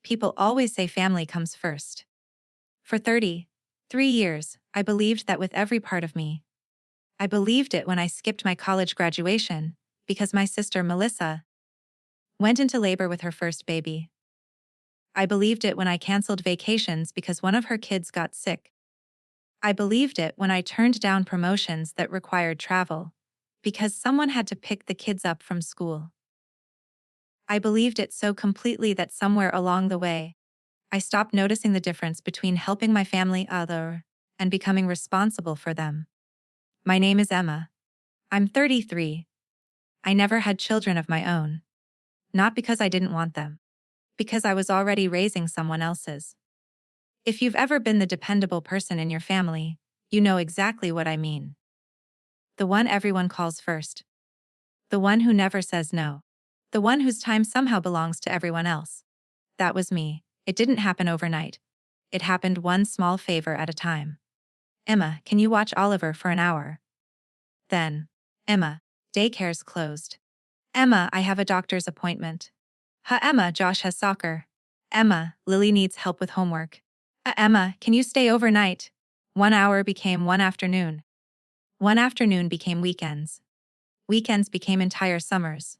People always say family comes first. For 33 years, I believed that with every part of me. I believed it when I skipped my college graduation, because my sister Melissa went into labor with her first baby. I believed it when I canceled vacations because one of her kids got sick. I believed it when I turned down promotions that required travel, because someone had to pick the kids up from school. I believed it so completely that somewhere along the way, I stopped noticing the difference between helping my family other and becoming responsible for them. My name is Emma. I'm 33. I never had children of my own. Not because I didn't want them. Because I was already raising someone else's. If you've ever been the dependable person in your family, you know exactly what I mean. The one everyone calls first. The one who never says no. The one whose time somehow belongs to everyone else. That was me. It didn't happen overnight. It happened one small favor at a time. Emma, can you watch Oliver for an hour? Then, Emma, daycare's closed. Emma, I have a doctor's appointment. Emma, Josh has soccer. Emma, Lily needs help with homework. Emma, can you stay overnight? 1 hour became one afternoon. One afternoon became weekends. Weekends became entire summers.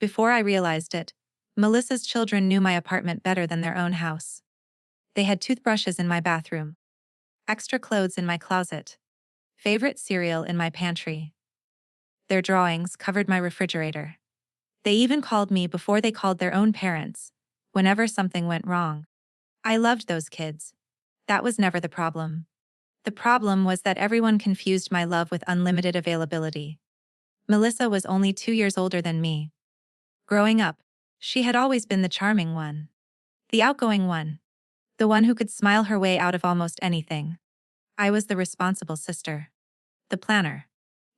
Before I realized it, Melissa's children knew my apartment better than their own house. They had toothbrushes in my bathroom, extra clothes in my closet, favorite cereal in my pantry. Their drawings covered my refrigerator. They even called me before they called their own parents, whenever something went wrong. I loved those kids. That was never the problem. The problem was that everyone confused my love with unlimited availability. Melissa was only 2 years older than me. Growing up, she had always been the charming one. The outgoing one. The one who could smile her way out of almost anything. I was the responsible sister. The planner.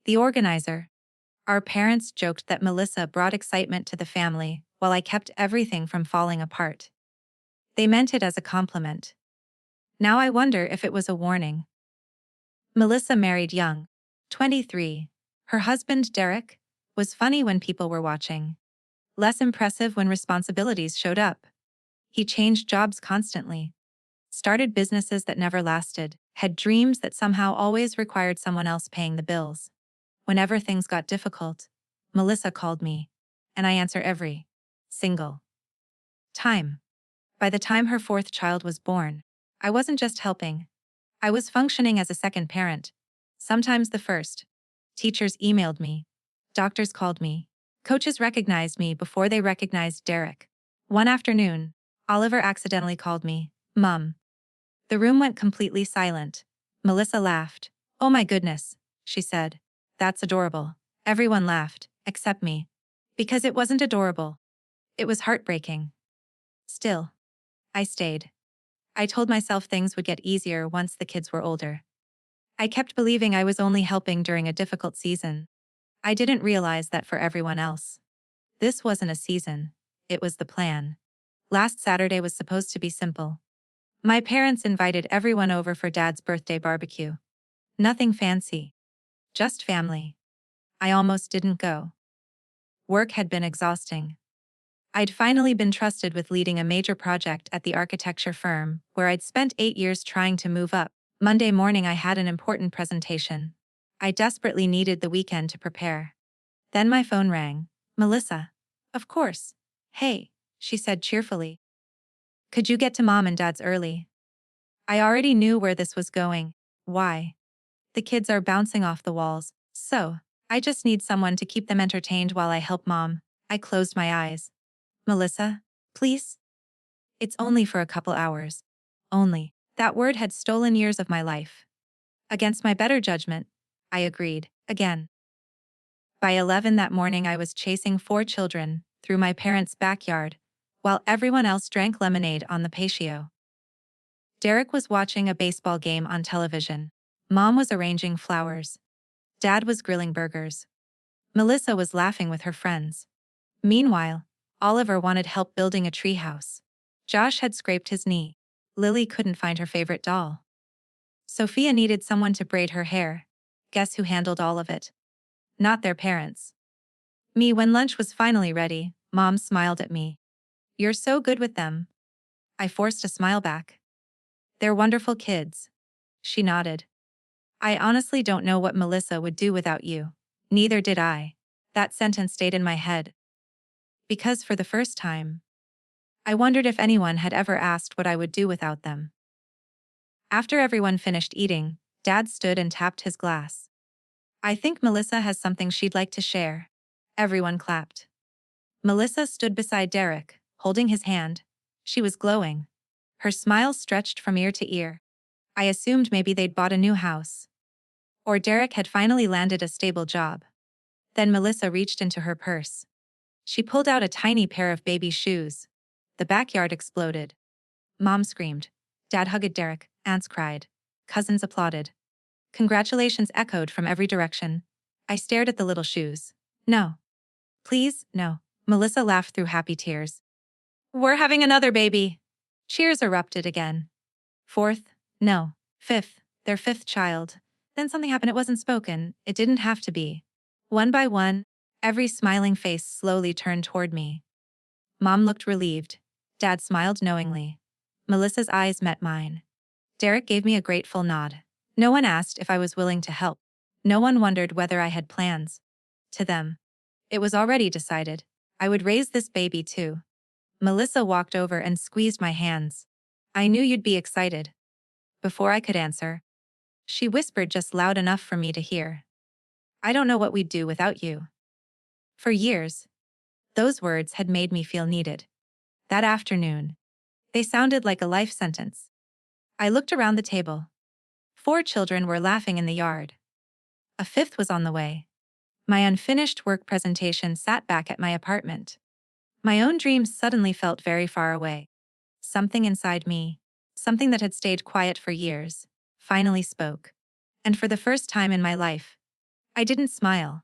The organizer. Our parents joked that Melissa brought excitement to the family, while I kept everything from falling apart. They meant it as a compliment. Now I wonder if it was a warning. Melissa married young, 23. Her husband, Derek, was funny when people were watching. Less impressive when responsibilities showed up. He changed jobs constantly. Started businesses that never lasted, had dreams that somehow always required someone else paying the bills. Whenever things got difficult, Melissa called me, and I answer every single time. By the time her fourth child was born, I wasn't just helping. I was functioning as a second parent, sometimes the first. Teachers emailed me. Doctors called me. Coaches recognized me before they recognized Derek. One afternoon, Oliver accidentally called me, Mum. The room went completely silent. Melissa laughed. Oh my goodness, she said. That's adorable. Everyone laughed, except me. Because it wasn't adorable. It was heartbreaking. Still, I stayed. I told myself things would get easier once the kids were older. I kept believing I was only helping during a difficult season. I didn't realize that for everyone else. This wasn't a season, it was the plan. Last Saturday was supposed to be simple. My parents invited everyone over for Dad's birthday barbecue. Nothing fancy. Just family. I almost didn't go. Work had been exhausting. I'd finally been trusted with leading a major project at the architecture firm, where I'd spent 8 years trying to move up. Monday morning I had an important presentation. I desperately needed the weekend to prepare. Then my phone rang. Melissa. Of course. Hey, she said cheerfully. Could you get to Mom and Dad's early? I already knew where this was going. Why? The kids are bouncing off the walls, so I just need someone to keep them entertained while I help Mom. I closed my eyes. Melissa, please? It's only for a couple hours. Only. That word had stolen years of my life. Against my better judgment, I agreed, again. By 11 that morning I was chasing 4 children through my parents' backyard, while everyone else drank lemonade on the patio. Derek was watching a baseball game on television. Mom was arranging flowers. Dad was grilling burgers. Melissa was laughing with her friends. Meanwhile, Oliver wanted help building a treehouse. Josh had scraped his knee. Lily couldn't find her favorite doll. Sophia needed someone to braid her hair. Guess who handled all of it? Not their parents. Me. When lunch was finally ready, Mom smiled at me. You're so good with them, I forced a smile back. They're wonderful kids. She nodded. I honestly don't know what Melissa would do without you. Neither did I. That sentence stayed in my head. Because for the first time, I wondered if anyone had ever asked what I would do without them. After everyone finished eating, Dad stood and tapped his glass. I think Melissa has something she'd like to share. Everyone clapped. Melissa stood beside Derek, holding his hand. She was glowing. Her smile stretched from ear to ear. I assumed maybe they'd bought a new house. Or Derek had finally landed a stable job. Then Melissa reached into her purse. She pulled out a tiny pair of baby shoes. The backyard exploded. Mom screamed. Dad hugged Derek, aunts cried. Cousins applauded. Congratulations echoed from every direction. I stared at the little shoes. No. Please, no. Melissa laughed through happy tears. We're having another baby. Cheers erupted again. Fourth, no. Fifth, their fifth child. Then something happened. It wasn't spoken. It didn't have to be. One by one, every smiling face slowly turned toward me. Mom looked relieved. Dad smiled knowingly. Melissa's eyes met mine. Derek gave me a grateful nod. No one asked if I was willing to help. No one wondered whether I had plans. To them, it was already decided. I would raise this baby too. Melissa walked over and squeezed my hands. I knew you'd be excited. Before I could answer, she whispered just loud enough for me to hear. I don't know what we'd do without you. For years, those words had made me feel needed. That afternoon, they sounded like a life sentence. I looked around the table. 4 children were laughing in the yard. A 5th was on the way. My unfinished work presentation sat back at my apartment. My own dreams suddenly felt very far away. Something inside me, something that had stayed quiet for years, finally spoke. And for the first time in my life, I didn't smile.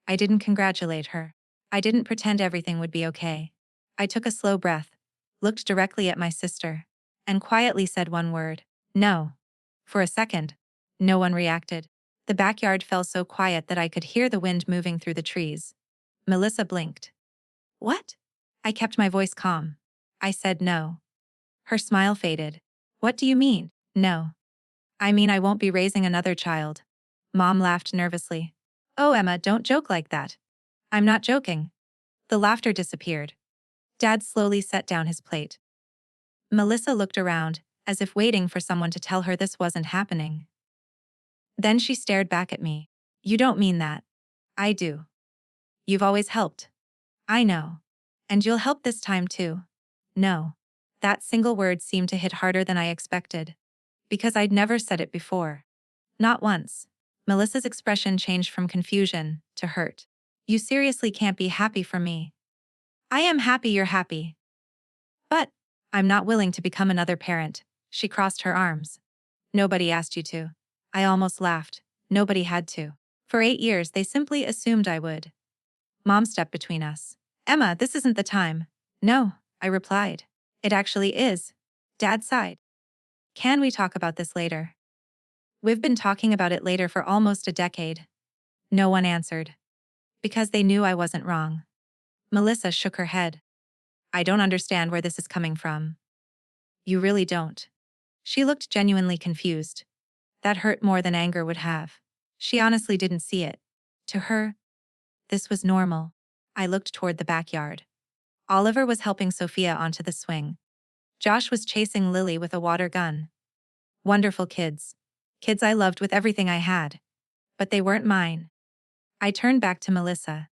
I didn't congratulate her. I didn't pretend everything would be okay. I took a slow breath, looked directly at my sister, and quietly said one word, no. For a second, no one reacted. The backyard fell so quiet that I could hear the wind moving through the trees. Melissa blinked. What? I kept my voice calm. I said no. Her smile faded. What do you mean, no? I mean I won't be raising another child. Mom laughed nervously. Oh, Emma, don't joke like that. I'm not joking. The laughter disappeared. Dad slowly set down his plate. Melissa looked around, as if waiting for someone to tell her this wasn't happening. Then she stared back at me. You don't mean that. I do. You've always helped. I know. And you'll help this time too. No. That single word seemed to hit harder than I expected. Because I'd never said it before. Not once. Melissa's expression changed from confusion to hurt. You seriously can't be happy for me. I am happy you're happy. But I'm not willing to become another parent. She crossed her arms. Nobody asked you to. I almost laughed. Nobody had to. For 8 years they simply assumed I would. Mom stepped between us. Emma, this isn't the time. No, I replied. It actually is. Dad sighed. Can we talk about this later? We've been talking about it later for almost a decade. No one answered. Because they knew I wasn't wrong. Melissa shook her head. I don't understand where this is coming from. You really don't. She looked genuinely confused. That hurt more than anger would have. She honestly didn't see it. To her, this was normal. I looked toward the backyard. Oliver was helping Sophia onto the swing. Josh was chasing Lily with a water gun. Wonderful kids. Kids I loved with everything I had. But they weren't mine. I turned back to Melissa.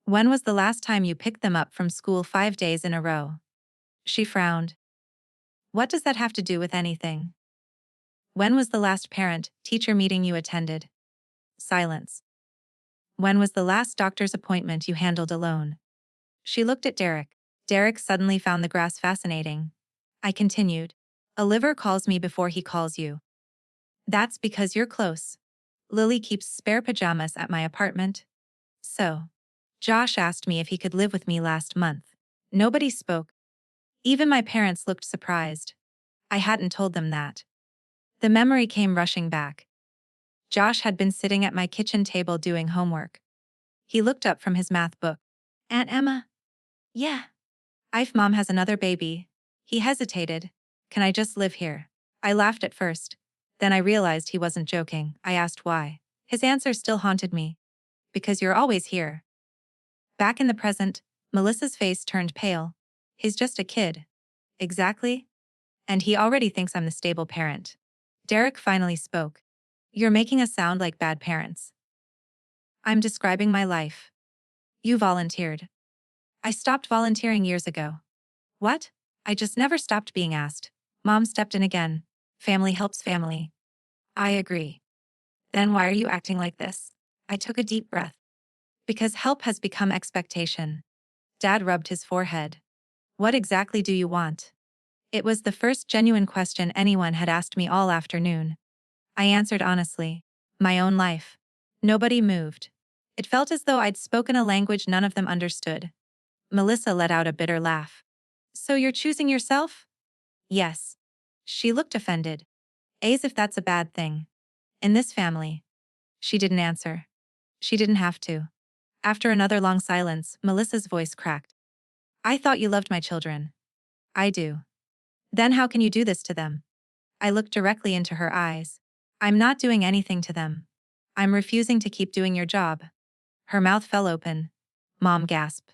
When was the last time you picked them up from school 5 days in a row? She frowned. What does that have to do with anything? When was the last parent-teacher meeting you attended? Silence. When was the last doctor's appointment you handled alone? She looked at Derek. Derek suddenly found the grass fascinating. I continued. Oliver calls me before he calls you. That's because you're close. Lily keeps spare pajamas at my apartment. So, Josh asked me if he could live with me last month. Nobody spoke. Even my parents looked surprised. I hadn't told them that. The memory came rushing back. Josh had been sitting at my kitchen table doing homework. He looked up from his math book. Aunt Emma? Yeah. If Mom has another baby. He hesitated. Can I just live here? I laughed at first. Then I realized he wasn't joking. I asked why. His answer still haunted me. Because you're always here. Back in the present, Melissa's face turned pale. He's just a kid. Exactly. And he already thinks I'm the stable parent. Derek finally spoke. You're making us sound like bad parents. I'm describing my life. You volunteered. I stopped volunteering years ago. What? I just never stopped being asked. Mom stepped in again. Family helps family. I agree. Then why are you acting like this? I took a deep breath. Because help has become expectation. Dad rubbed his forehead. What exactly do you want? It was the first genuine question anyone had asked me all afternoon. I answered honestly. My own life. Nobody moved. It felt as though I'd spoken a language none of them understood. Melissa let out a bitter laugh. So you're choosing yourself? Yes. She looked offended. As if that's a bad thing. In this family. She didn't answer. She didn't have to. After another long silence, Melissa's voice cracked. I thought you loved my children. I do. Then how can you do this to them? I looked directly into her eyes. I'm not doing anything to them. I'm refusing to keep doing your job. Her mouth fell open. Mom gasped.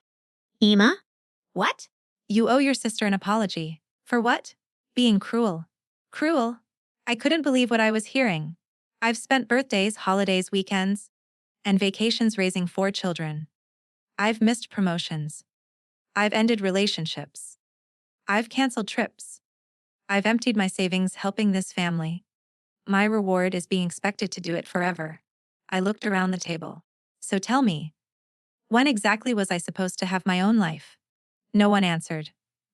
Ema? What? You owe your sister an apology. For what? Being cruel. Cruel? I couldn't believe what I was hearing. I've spent birthdays, holidays, weekends, and vacations raising 4 children. I've missed promotions. I've ended relationships. I've canceled trips. I've emptied my savings helping this family. My reward is being expected to do it forever. I looked around the table. So tell me, when exactly was I supposed to have my own life? No one answered.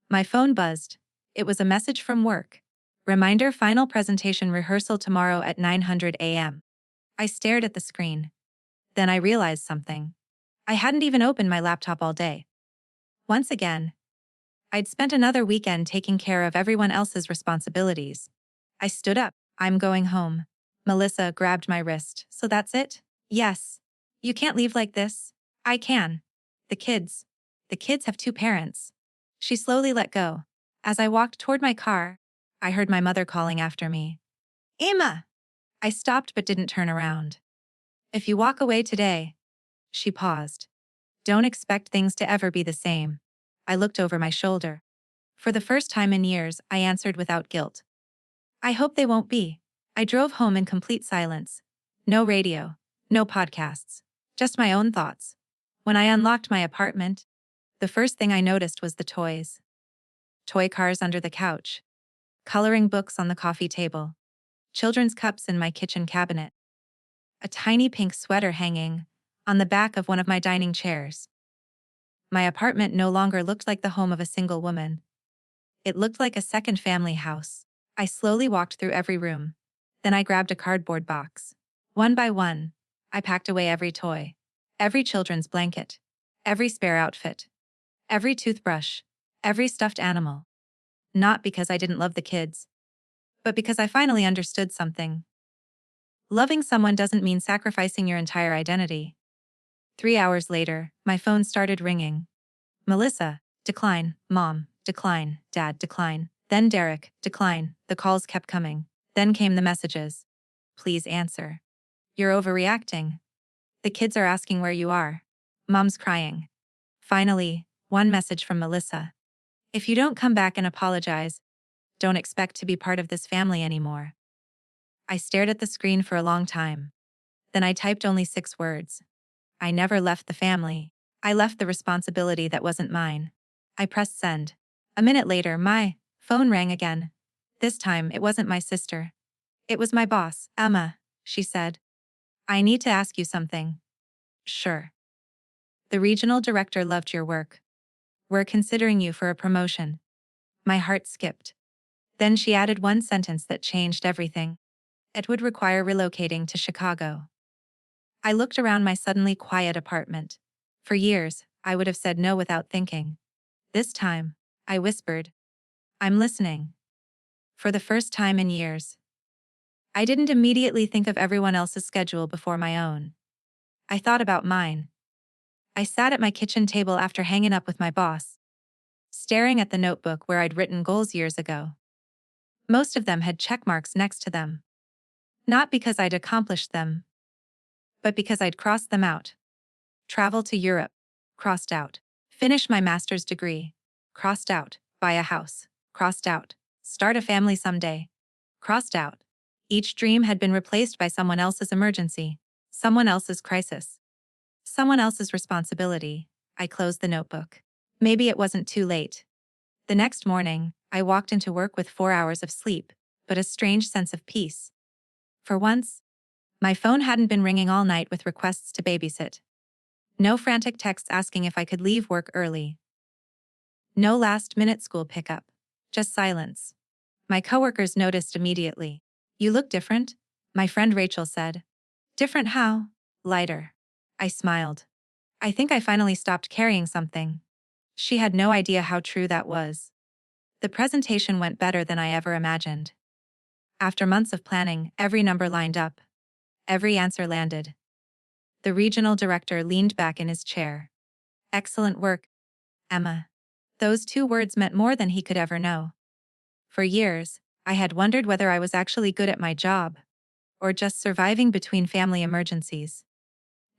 My phone buzzed. It was a message from work. Reminder: final presentation rehearsal tomorrow at 9:00 a.m. I stared at the screen. Then I realized something. I hadn't even opened my laptop all day. Once again, I'd spent another weekend taking care of everyone else's responsibilities. I stood up. I'm going home. Melissa grabbed my wrist. So that's it? Yes. You can't leave like this. I can. The kids. The kids have 2 parents. She slowly let go. As I walked toward my car, I heard my mother calling after me. Emma! I stopped but didn't turn around. If you walk away today. She paused. Don't expect things to ever be the same. I looked over my shoulder. For the first time in years, I answered without guilt. I hope they won't be. I drove home in complete silence. No radio, no podcasts, just my own thoughts. When I unlocked my apartment, the first thing I noticed was the toys. Toy cars under the couch. Coloring books on the coffee table. Children's cups in my kitchen cabinet. A tiny pink sweater hanging on the back of one of my dining chairs. My apartment no longer looked like the home of a single woman. It looked like a second family house. I slowly walked through every room. Then I grabbed a cardboard box. One by one, I packed away every toy, every children's blanket, every spare outfit, every toothbrush, every stuffed animal. Not because I didn't love the kids, but because I finally understood something. Loving someone doesn't mean sacrificing your entire identity. 3 hours later, my phone started ringing. Melissa, decline. Mom, decline. Dad, decline. Then Derek, decline. The calls kept coming. Then came the messages. Please answer. You're overreacting. The kids are asking where you are. Mom's crying. Finally, one message from Melissa. If you don't come back and apologize, don't expect to be part of this family anymore. I stared at the screen for a long time. Then I typed only 6 words. I never left the family. I left the responsibility that wasn't mine. I pressed send. A minute later, my phone rang again. This time, it wasn't my sister. It was my boss, Emma, she said. I need to ask you something. Sure. The regional director loved your work. We're considering you for a promotion. My heart skipped. Then she added one sentence that changed everything. It would require relocating to Chicago. I looked around my suddenly quiet apartment. For years, I would have said no without thinking. This time, I whispered, I'm listening. For the first time in years. I didn't immediately think of everyone else's schedule before my own. I thought about mine. I sat at my kitchen table after hanging up with my boss. staring at the notebook where I'd written goals years ago. Most of them had check marks next to them. Not because I'd accomplished them, but because I'd crossed them out. Travel to Europe, crossed out. Finish my master's degree, crossed out. Buy a house, crossed out. Start a family someday, crossed out. Each dream had been replaced by someone else's emergency, someone else's crisis, someone else's responsibility. I closed the notebook. Maybe it wasn't too late. The next morning, I walked into work with 4 hours of sleep, but a strange sense of peace. For once, my phone hadn't been ringing all night with requests to babysit. No frantic texts asking if I could leave work early. No last-minute school pickup. Just silence. My coworkers noticed immediately. You look different, my friend Rachel said. Different how? Lighter. I smiled. I think I finally stopped carrying something. She had no idea how true that was. The presentation went better than I ever imagined. After months of planning, every number lined up. Every answer landed. The regional director leaned back in his chair. Excellent work, Emma. Those 2 words meant more than he could ever know. For years, I had wondered whether I was actually good at my job, or just surviving between family emergencies.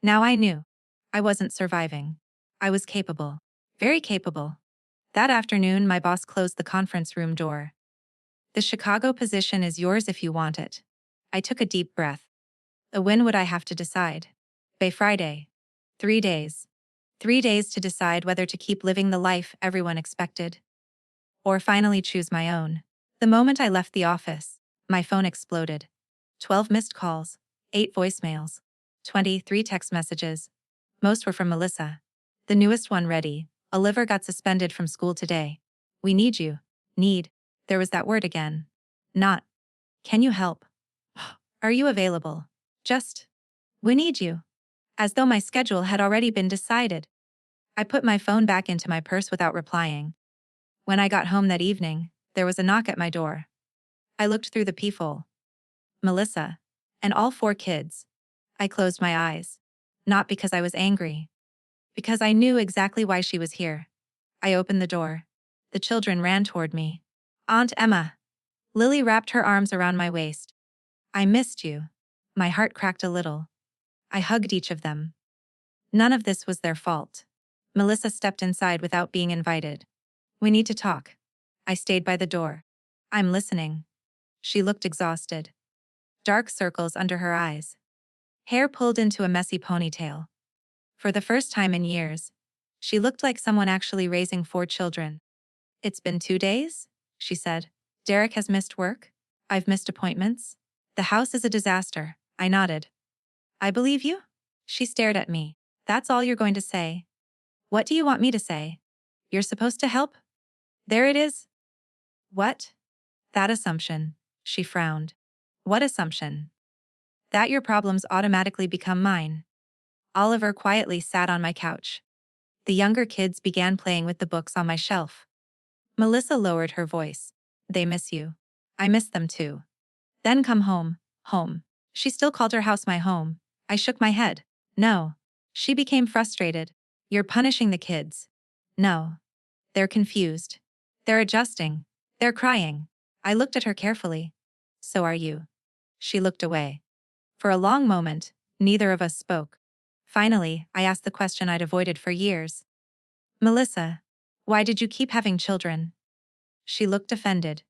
Now I knew. I wasn't surviving. I was capable. Very capable. That afternoon, my boss closed the conference room door. The Chicago position is yours if you want it. I took a deep breath. When would I have to decide? By Friday. 3 days. 3 days to decide whether to keep living the life everyone expected, or finally choose my own. The moment I left the office, my phone exploded. 12 missed calls, 8 voicemails, 23 text messages. Most were from Melissa. The newest one read, Oliver got suspended from school today. We need you. Need. There was that word again. Not. Can you help? Are you available? Just. We need you. As though my schedule had already been decided. I put my phone back into my purse without replying. When I got home that evening, there was a knock at my door. I looked through the peephole. Melissa. And all 4 kids. I closed my eyes. Not because I was angry. Because I knew exactly why she was here. I opened the door. The children ran toward me. Aunt Emma. Lily wrapped her arms around my waist. I missed you. My heart cracked a little. I hugged each of them. None of this was their fault. Melissa stepped inside without being invited. We need to talk. I stayed by the door. I'm listening. She looked exhausted. Dark circles under her eyes. Hair pulled into a messy ponytail. For the first time in years, she looked like someone actually raising 4 children. It's been 2 days, she said. Derek has missed work. I've missed appointments. The house is a disaster. I nodded. I believe you? She stared at me. That's all you're going to say? What do you want me to say? You're supposed to help? There it is. What? That assumption. She frowned. What assumption? That your problems automatically become mine. Oliver quietly sat on my couch. The younger kids began playing with the books on my shelf. Melissa lowered her voice. They miss you. I miss them too. Then come home, home. She still called her house my home. I shook my head. No. She became frustrated. You're punishing the kids. No. They're confused. They're adjusting. They're crying. I looked at her carefully. So are you. She looked away. For a long moment, neither of us spoke. Finally, I asked the question I'd avoided for years. Melissa, why did you keep having children? She looked offended.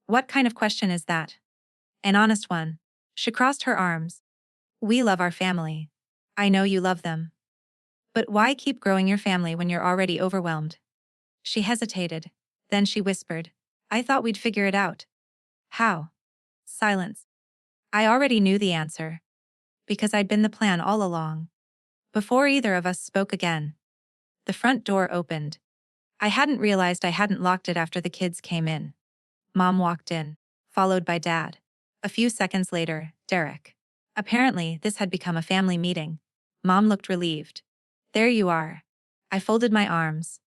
What kind of question is that? An honest one. She crossed her arms. We love our family. I know you love them. But why keep growing your family when you're already overwhelmed? She hesitated. Then she whispered. I thought we'd figure it out. How? Silence. I already knew the answer. Because I'd been the plan all along. Before either of us spoke again, the front door opened. I hadn't realized I hadn't locked it after the kids came in. Mom walked in, followed by Dad. A few seconds later, Derek. Apparently, this had become a family meeting. Mom looked relieved. There you are. I folded my arms.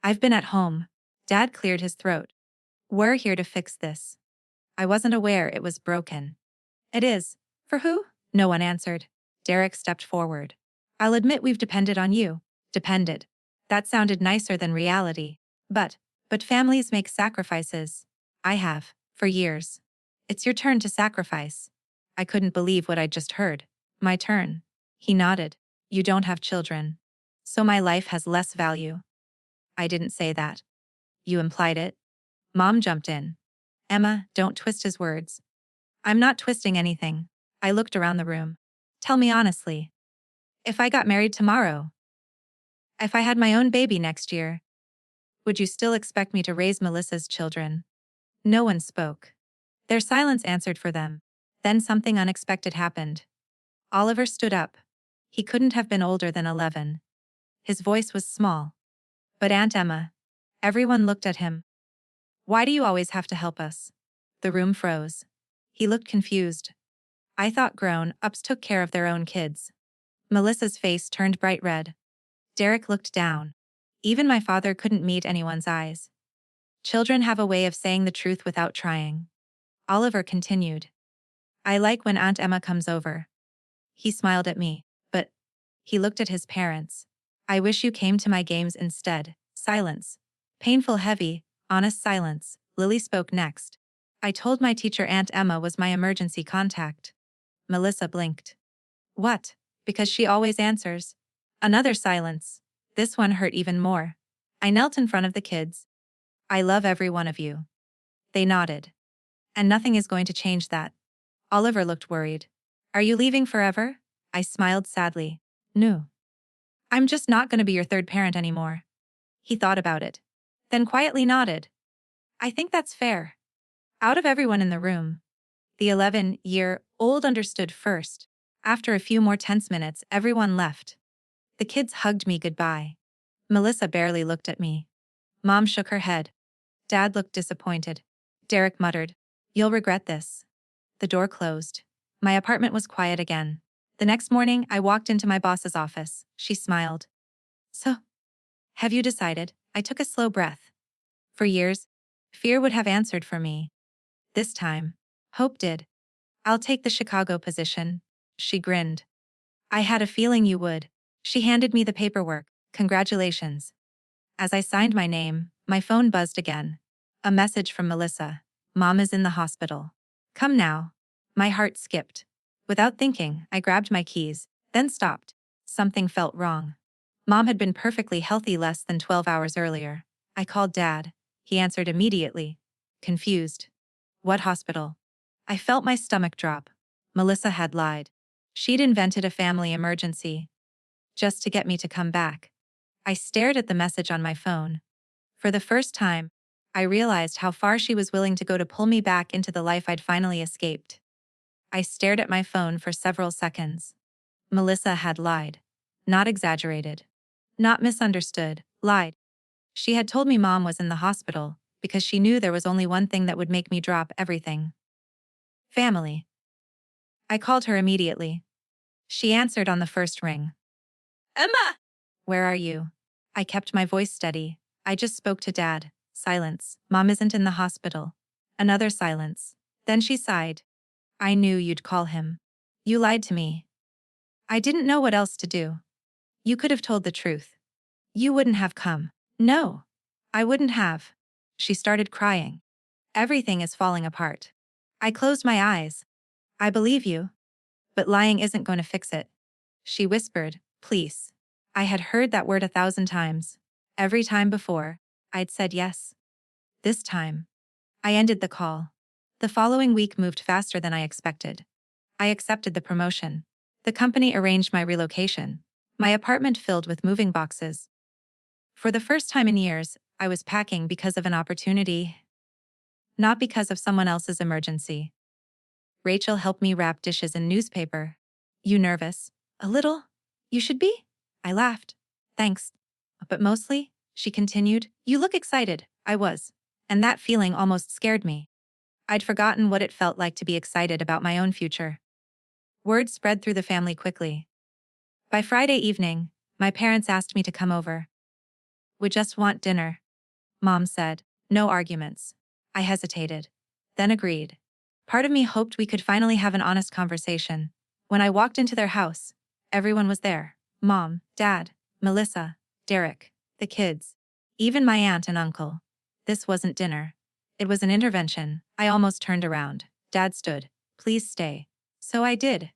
I've been at home. Dad cleared his throat. We're here to fix this. I wasn't aware it was broken. It is. For who? No one answered. Derek stepped forward. I'll admit we've depended on you. Depended. That sounded nicer than reality. But But families make sacrifices. I have, for years. It's your turn to sacrifice. I couldn't believe what I'd just heard. My turn. He nodded. You don't have children. So my life has less value. I didn't say that. You implied it. Mom jumped in. Emma, don't twist his words. I'm not twisting anything. I looked around the room. Tell me honestly. If I got married tomorrow, if I had my own baby next year, would you still expect me to raise Melissa's children? No one spoke. Their silence answered for them. Then something unexpected happened. Oliver stood up. He couldn't have been older than 11. His voice was small. But Aunt Emma. Everyone looked at him. Why do you always have to help us? The room froze. He looked confused. I thought grown-ups took care of their own kids. Melissa's face turned bright red. Derek looked down. Even my father couldn't meet anyone's eyes. Children have a way of saying the truth without trying. Oliver continued. I like when Aunt Emma comes over. He smiled at me, but he looked at his parents. I wish you came to my games instead. Silence. Painful, heavy, honest silence. Lily spoke next. I told my teacher Aunt Emma was my emergency contact. Melissa blinked. What? Because she always answers. Another silence. This one hurt even more. I knelt in front of the kids. I love every one of you. They nodded. And nothing is going to change that. Oliver looked worried. Are you leaving forever? I smiled sadly. No. I'm just not going to be your third parent anymore. He thought about it. Then quietly nodded. I think that's fair. Out of everyone in the room, the 11-year-old understood first. After a few more tense minutes, everyone left. The kids hugged me goodbye. Melissa barely looked at me. Mom shook her head. Dad looked disappointed. Derek muttered, You'll regret this. The door closed. My apartment was quiet again. The next morning, I walked into my boss's office. She smiled. So, have you decided? I took a slow breath. For years, fear would have answered for me. This time, hope did. I'll take the Chicago position. She grinned. I had a feeling you would. She handed me the paperwork. Congratulations. As I signed my name, my phone buzzed again. A message from Melissa. Mom is in the hospital. Come now. My heart skipped. Without thinking, I grabbed my keys, then stopped. Something felt wrong. Mom had been perfectly healthy less than 12 hours earlier. I called Dad. He answered immediately. Confused. What hospital? I felt my stomach drop. Melissa had lied. She'd invented a family emergency. Just to get me to come back. I stared at the message on my phone. For the first time, I realized how far she was willing to go to pull me back into the life I'd finally escaped. I stared at my phone for several seconds. Melissa had lied. Not exaggerated. Not misunderstood, lied. She had told me Mom was in the hospital because she knew there was only one thing that would make me drop everything. Family. I called her immediately. She answered on the first ring. Emma! Where are you? I kept my voice steady. I just spoke to Dad. Silence. Mom isn't in the hospital. Another silence. Then she sighed. I knew you'd call him. You lied to me. I didn't know what else to do. You could have told the truth. You wouldn't have come. No. I wouldn't have. She started crying. Everything is falling apart. I closed my eyes. I believe you. But lying isn't going to fix it. She whispered, please. I had heard that word 1,000 times. Every time before, I'd said yes. This time, I ended the call. The following week moved faster than I expected. I accepted the promotion. The company arranged my relocation. My apartment filled with moving boxes. For the first time in years, I was packing because of an opportunity, not because of someone else's emergency. Rachel helped me wrap dishes in newspaper. You nervous? A little? You should be? I laughed. Thanks. But mostly, she continued, you look excited. I was. And that feeling almost scared me. I'd forgotten what it felt like to be excited about my own future. Word spread through the family quickly. By Friday evening, my parents asked me to come over. We just want dinner. Mom said, no arguments. I hesitated. Then agreed. Part of me hoped we could finally have an honest conversation. When I walked into their house, everyone was there. Mom, Dad, Melissa, Derek, the kids, even my aunt and uncle. This wasn't dinner. It was an intervention. I almost turned around. Dad stood. Please stay. So I did.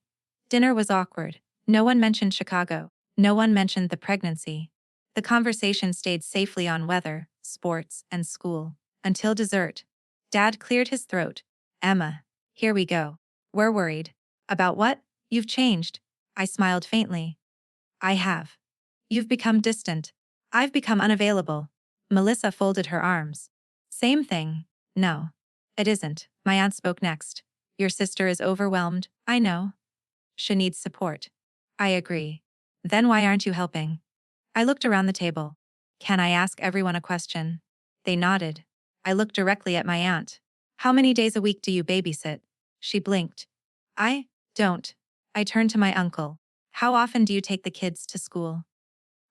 Dinner was awkward. No one mentioned Chicago. No one mentioned the pregnancy. The conversation stayed safely on weather, sports, and school. Until dessert. Dad cleared his throat. Emma, here we go. We're worried. About what? You've changed. I smiled faintly. I have. You've become distant. I've become unavailable. Melissa folded her arms. Same thing. No. It isn't. My aunt spoke next. Your sister is overwhelmed, I know. She needs support. I agree. Then why aren't you helping? I looked around the table. Can I ask everyone a question? They nodded. I looked directly at my aunt. How many days a week do you babysit? She blinked. I don't. I turned to my uncle. How often do you take the kids to school?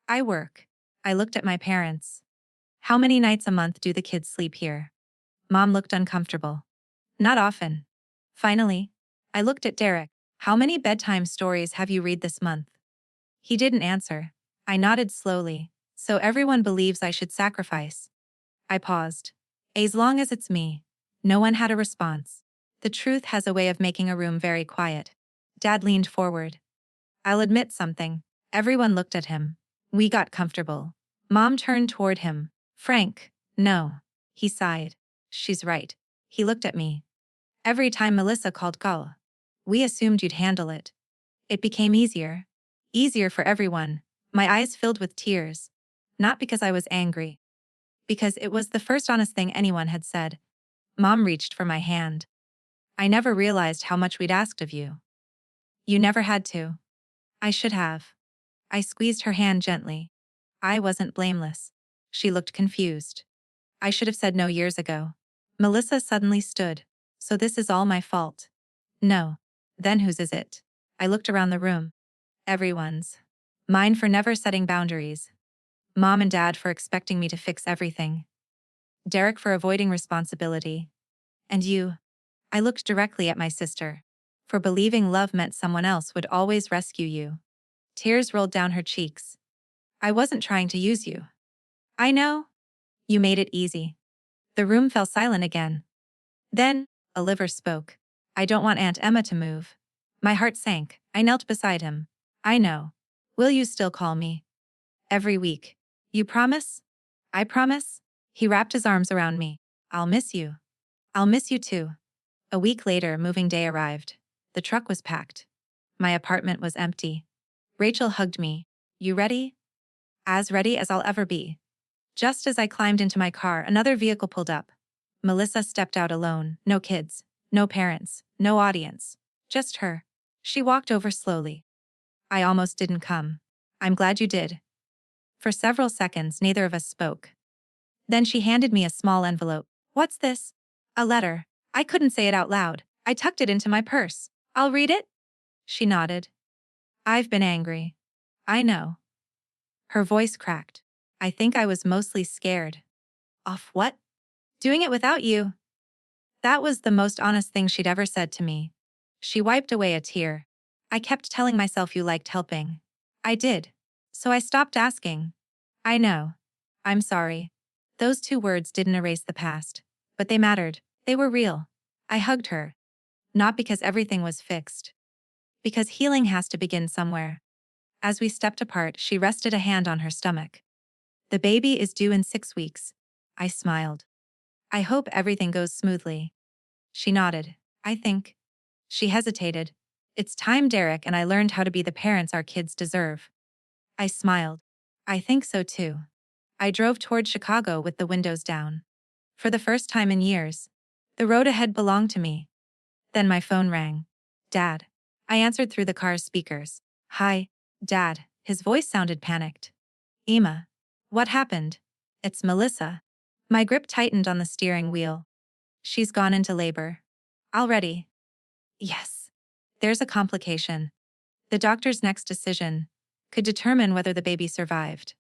I work. I looked at my parents. How many nights a month do the kids sleep here? Mom looked uncomfortable. Not often. Finally, I looked at Derek. How many bedtime stories have you read this month? He didn't answer. I nodded slowly. So everyone believes I should sacrifice. I paused. As long as it's me. No one had a response. The truth has a way of making a room very quiet. Dad leaned forward. I'll admit something. Everyone looked at him. We got comfortable. Mom turned toward him. Frank, no. He sighed. She's right. He looked at me. Every time Melissa called call, we assumed you'd handle it. It became easier. Easier for everyone. My eyes filled with tears. Not because I was angry. Because it was the first honest thing anyone had said. Mom reached for my hand. I never realized how much we'd asked of you. You never had to. I should have. I squeezed her hand gently. I wasn't blameless. She looked confused. I should have said no years ago. Melissa suddenly stood. So this is all my fault. No. Then whose is it? I looked around the room. Everyone's. Mine for never setting boundaries. Mom and Dad for expecting me to fix everything. Derek for avoiding responsibility. And you. I looked directly at my sister. For believing love meant someone else would always rescue you. Tears rolled down her cheeks. I wasn't trying to use you. I know. You made it easy. The room fell silent again. Then, Oliver spoke. I don't want Aunt Emma to move. My heart sank. I knelt beside him. I know. Will you still call me? Every week. You promise? I promise. He wrapped his arms around me. I'll miss you. I'll miss you too. A week later, moving day arrived. The truck was packed. My apartment was empty. Rachel hugged me. You ready? As ready as I'll ever be. Just as I climbed into my car, another vehicle pulled up. Melissa stepped out alone. No kids. No parents. No audience. Just her. She walked over slowly. I almost didn't come. I'm glad you did. For several seconds, neither of us spoke. Then she handed me a small envelope. What's this? A letter. I couldn't say it out loud. I tucked it into my purse. I'll read it? She nodded. I've been angry. I know. Her voice cracked. I think I was mostly scared. Off what? Doing it without you. That was the most honest thing she'd ever said to me. She wiped away a tear. I kept telling myself you liked helping. I did. So I stopped asking. I know. I'm sorry. Those two words didn't erase the past. But they mattered. They were real. I hugged her. Not because everything was fixed. Because healing has to begin somewhere. As we stepped apart, she rested a hand on her stomach. The baby is due in 6 weeks. I smiled. I hope everything goes smoothly. She nodded. I think. She hesitated. It's time Derek and I learned how to be the parents our kids deserve. I smiled. I think so too. I drove toward Chicago with the windows down. For the first time in years, the road ahead belonged to me. Then my phone rang. Dad. I answered through the car's speakers. Hi, Dad. His voice sounded panicked. Emma. What happened? It's Melissa. My grip tightened on the steering wheel. She's gone into labor. Already. Yes. There's a complication. The doctor's next decision could determine whether the baby survived.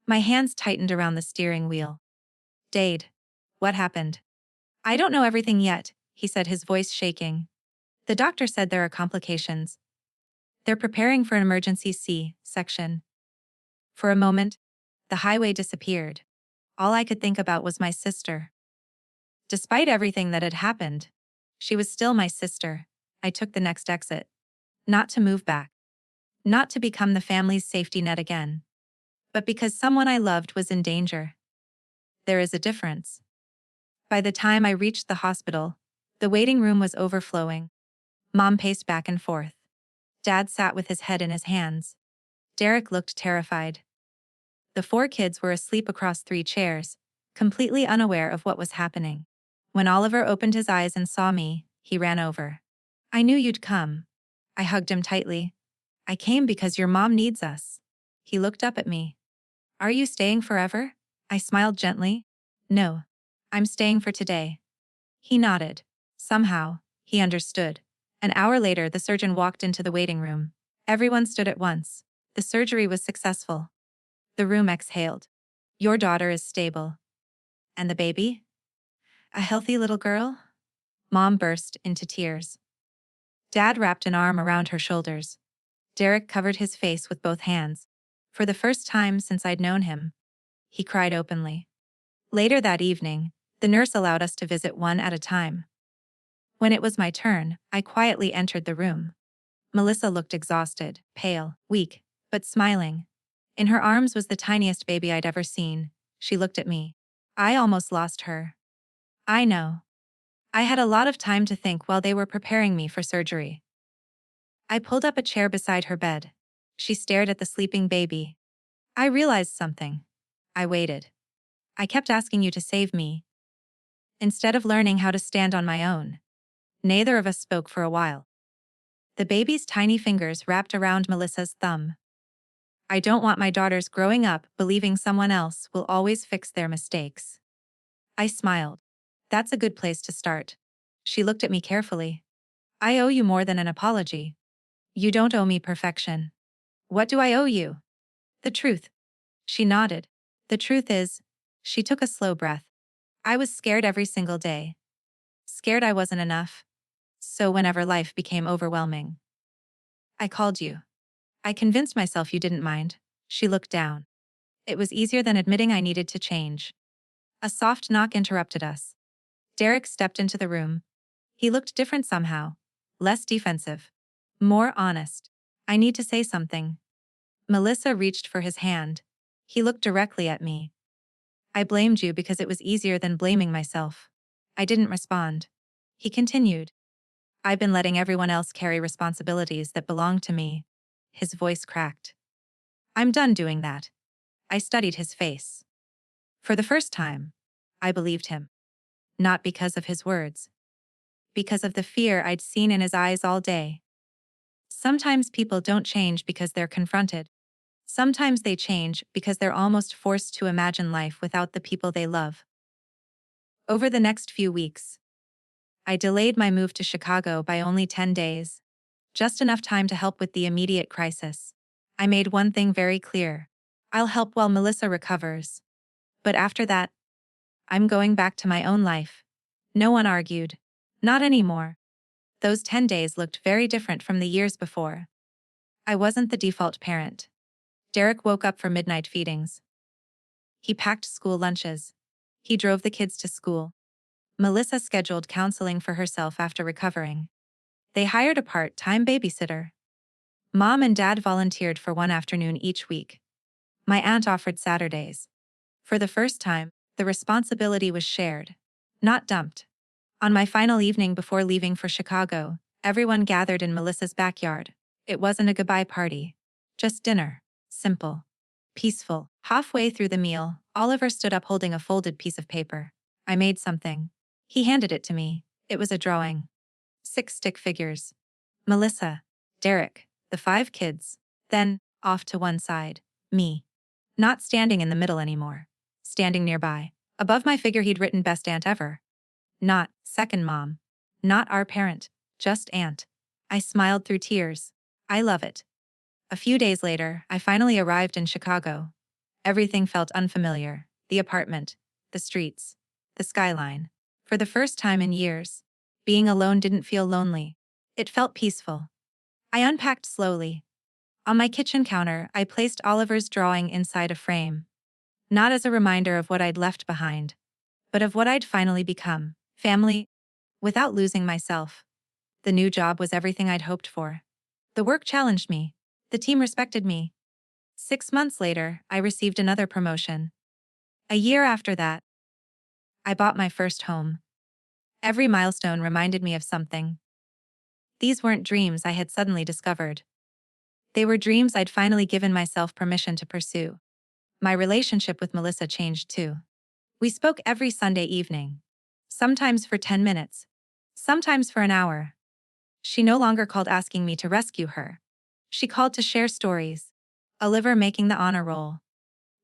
My hands tightened around the steering wheel. Dade. What happened? I don't know everything yet, he said, his voice shaking. The doctor said there are complications. They're preparing for an emergency C-section. For a moment, the highway disappeared. All I could think about was my sister. Despite everything that had happened, she was still my sister. I took the next exit. Not to move back. Not to become the family's safety net again. But because someone I loved was in danger. There is a difference. By the time I reached the hospital, the waiting room was overflowing. Mom paced back and forth. Dad sat with his head in his hands. Derek looked terrified. The 4 kids were asleep across 3 chairs, completely unaware of what was happening. When Oliver opened his eyes and saw me, he ran over. I knew you'd come. I hugged him tightly. I came because your mom needs us. He looked up at me. Are you staying forever? I smiled gently. No. I'm staying for today. He nodded. Somehow, he understood. An hour later, the surgeon walked into the waiting room. Everyone stood at once. The surgery was successful. The room exhaled. Your daughter is stable. And the baby? A healthy little girl? Mom burst into tears. Dad wrapped an arm around her shoulders. Derek covered his face with both hands. For the first time since I'd known him, he cried openly. Later that evening, the nurse allowed us to visit one at a time. When it was my turn, I quietly entered the room. Melissa looked exhausted, pale, weak, but smiling. In her arms was the tiniest baby I'd ever seen. She looked at me. I almost lost her. I know. I had a lot of time to think while they were preparing me for surgery. I pulled up a chair beside her bed. She stared at the sleeping baby. I realized something. I waited. I kept asking you to save me, instead of learning how to stand on my own. Neither of us spoke for a while. The baby's tiny fingers wrapped around Melissa's thumb. I don't want my daughters growing up believing someone else will always fix their mistakes. I smiled. That's a good place to start. She looked at me carefully. I owe you more than an apology. You don't owe me perfection. What do I owe you? The truth. She nodded. The truth is, she took a slow breath. I was scared every single day. Scared I wasn't enough. So whenever life became overwhelming, I called you. I convinced myself you didn't mind. She looked down. It was easier than admitting I needed to change. A soft knock interrupted us. Derek stepped into the room. He looked different somehow. Less defensive. More honest. I need to say something. Melissa reached for his hand. He looked directly at me. I blamed you because it was easier than blaming myself. I didn't respond. He continued. I've been letting everyone else carry responsibilities that belong to me. His voice cracked. I'm done doing that. I studied his face. For the first time, I believed him. Not because of his words. Because of the fear I'd seen in his eyes all day. Sometimes people don't change because they're confronted. Sometimes they change because they're almost forced to imagine life without the people they love. Over the next few weeks, I delayed my move to Chicago by only 10 days. Just enough time to help with the immediate crisis. I made one thing very clear. I'll help while Melissa recovers. But after that, I'm going back to my own life. No one argued. Not anymore. Those 10 days looked very different from the years before. I wasn't the default parent. Derek woke up for midnight feedings. He packed school lunches. He drove the kids to school. Melissa scheduled counseling for herself after recovering. They hired a part-time babysitter. Mom and Dad volunteered for one afternoon each week. My aunt offered Saturdays. For the first time, the responsibility was shared, not dumped. On my final evening before leaving for Chicago, everyone gathered in Melissa's backyard. It wasn't a goodbye party. Just dinner. Simple. Peaceful. Halfway through the meal, Oliver stood up holding a folded piece of paper. I made something. He handed it to me. It was a drawing. 6 stick figures. Melissa, Derek, the 5 kids. Then, off to one side, me. Not standing in the middle anymore. Standing nearby. Above my figure he'd written best aunt ever. Not second mom. Not our parent. Just aunt. I smiled through tears. I love it. A few days later, I finally arrived in Chicago. Everything felt unfamiliar. The apartment, the streets, the skyline. For the first time in years, being alone didn't feel lonely. It felt peaceful. I unpacked slowly. On my kitchen counter, I placed Oliver's drawing inside a frame. Not as a reminder of what I'd left behind, but of what I'd finally become: family, without losing myself. The new job was everything I'd hoped for. The work challenged me. The team respected me. 6 months later, I received another promotion. A year after that, I bought my first home. Every milestone reminded me of something. These weren't dreams I had suddenly discovered. They were dreams I'd finally given myself permission to pursue. My relationship with Melissa changed too. We spoke every Sunday evening. Sometimes for 10 minutes. Sometimes for an hour. She no longer called asking me to rescue her. She called to share stories. Oliver making the honor roll.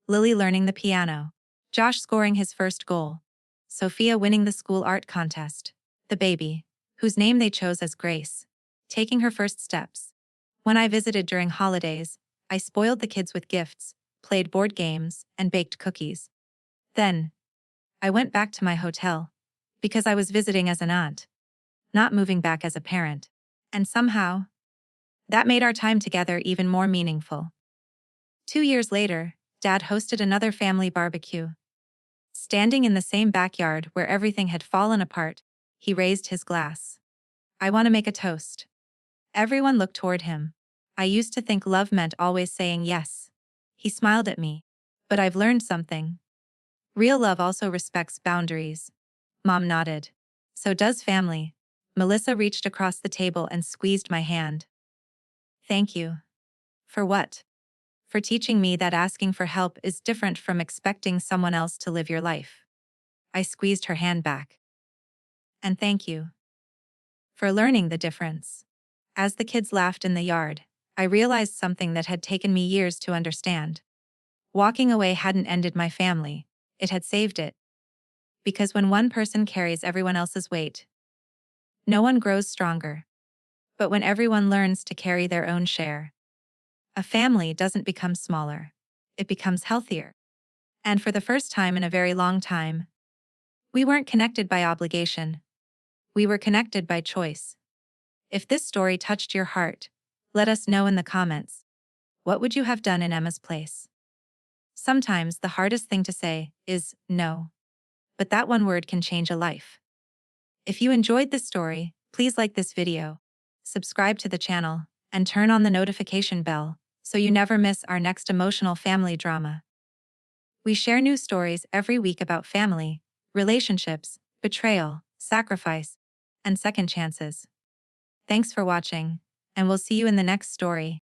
Lily learning the piano. Josh scoring his first goal. Sophia winning the school art contest. The baby, whose name they chose as Grace, taking her first steps. When I visited during holidays, I spoiled the kids with gifts, played board games, and baked cookies. Then, I went back to my hotel, because I was visiting as an aunt, not moving back as a parent. And somehow, that made our time together even more meaningful. 2 years later, Dad hosted another family barbecue. Standing in the same backyard where everything had fallen apart, he raised his glass. "I want to make a toast." Everyone looked toward him. "I used to think love meant always saying yes." He smiled at me. "But I've learned something. Real love also respects boundaries." Mom nodded. "So does family." Melissa reached across the table and squeezed my hand. "Thank you." "For what?" "For teaching me that asking for help is different from expecting someone else to live your life." I squeezed her hand back. "And thank you for learning the difference." As the kids laughed in the yard, I realized something that had taken me years to understand. Walking away hadn't ended my family, it had saved it. Because when one person carries everyone else's weight, no one grows stronger. But when everyone learns to carry their own share, a family doesn't become smaller, it becomes healthier. And for the first time in a very long time, we weren't connected by obligation. We were connected by choice. If this story touched your heart, let us know in the comments. What would you have done in Emma's place? Sometimes the hardest thing to say is no. But that one word can change a life. If you enjoyed this story, please like this video, subscribe to the channel, and turn on the notification bell so you never miss our next emotional family drama. We share new stories every week about family, relationships, betrayal, sacrifice, and second chances. Thanks for watching, and we'll see you in the next story.